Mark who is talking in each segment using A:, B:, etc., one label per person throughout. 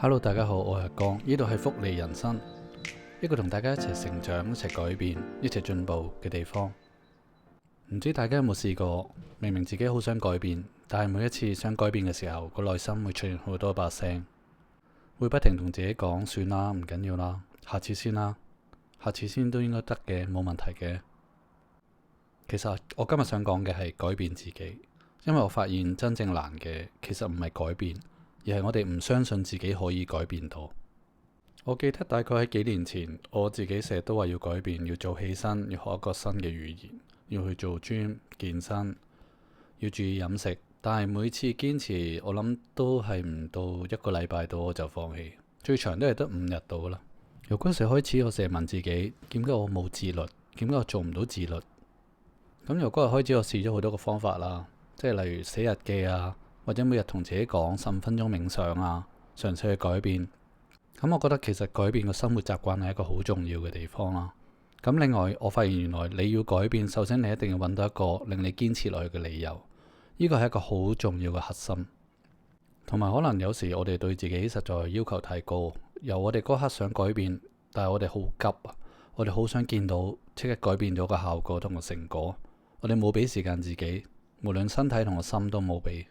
A: Hello，大家好，我係阿江，呢度係福利人生，一個同大家一齊成長、一齊改變、一齊進步嘅地方。唔知大家有冇試過，明明自己好想改變，但係每一次想改變嘅時候，個內心會出現好多把聲，會不停同自己講：算啦，唔緊要啦，下次先啦，下次先都應該得嘅，冇問題嘅。其實我今日想講嘅係改變自己，因為我發現真正難嘅其實唔係改變，而係我哋唔相信自己可以改變到。我記得大概喺幾年前，我自己成日都話要改變，要早起身，要學一個新嘅語言，要去做 gym 健身，要注意飲食。但係每次堅持，我諗都係唔到一個禮拜到我就放棄，最長都係得5日到啦。由嗰時開始，我成日問自己：點解我冇自律？點解我做唔到自律？咁由嗰日開始，我試咗好多個方法啦，即係例如寫日記啊，或者每日同自己講15分鐘冥想啊，嘗試去改變。咁我覺得其實改變個生活習慣係一個好重要嘅地方啦。咁另外，我發現原來你要改變，首先你一定要揾到一個令你堅持落去嘅理由。呢個係一個好重要嘅核心。同埋可能有時我哋對自己實在要求太高，由我哋嗰刻想改變，但係我哋好急啊，我哋好想見到即刻改變咗個效果同個成果。我哋冇俾時間自己，無論身體同個心都冇俾。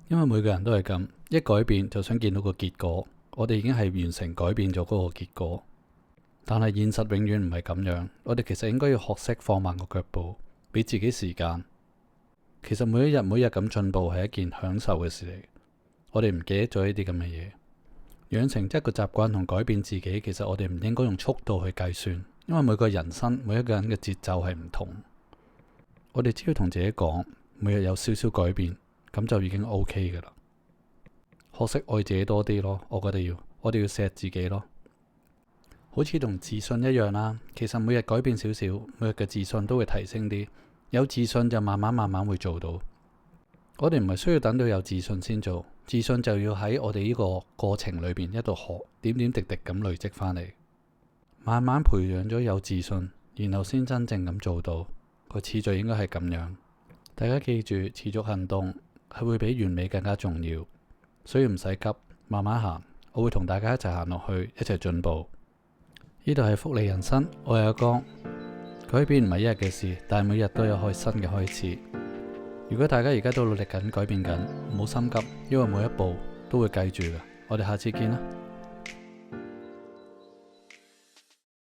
A: 因為每個人都係咁，一改變就想見到個結果。我哋已經係完成改變咗嗰個結果，但係現實永遠唔係咁樣。我哋其實應該要學識放慢個腳步，俾自己時間。其實每一日咁進步係一件享受嘅事嚟。我哋唔記得咗呢啲咁嘅嘢。養成一個習慣同改變自己，其實我哋唔應該用速度去計算，因為每個人生每一個人嘅節奏係唔同。我哋只要同自己講，每日有少少改變，咁就已經 OK 噶啦。學識愛自己多啲咯，我覺得我哋要錫自己咯。好似同自信一樣啦，其實每日改變少少，每日嘅自信都會提升啲。有自信就慢慢會做到。我哋唔係需要等到有自信先做，自信就要喺我哋呢個過程裏邊一度學，點點滴滴咁累積翻嚟，慢慢培養咗有自信，然後先真正咁做到。個次序應該係咁樣。大家記住，持續行動係會比完美更加重要，所以唔使急，慢慢行。我會同大家一齊行落去，一齊進步。呢度係福利人生，我係阿江。改變唔係一日嘅事，但係每日都有新嘅開始。如果大家而家都努力緊改變緊，唔好心急，因為每一步都會記住嘅。我哋下次見啦。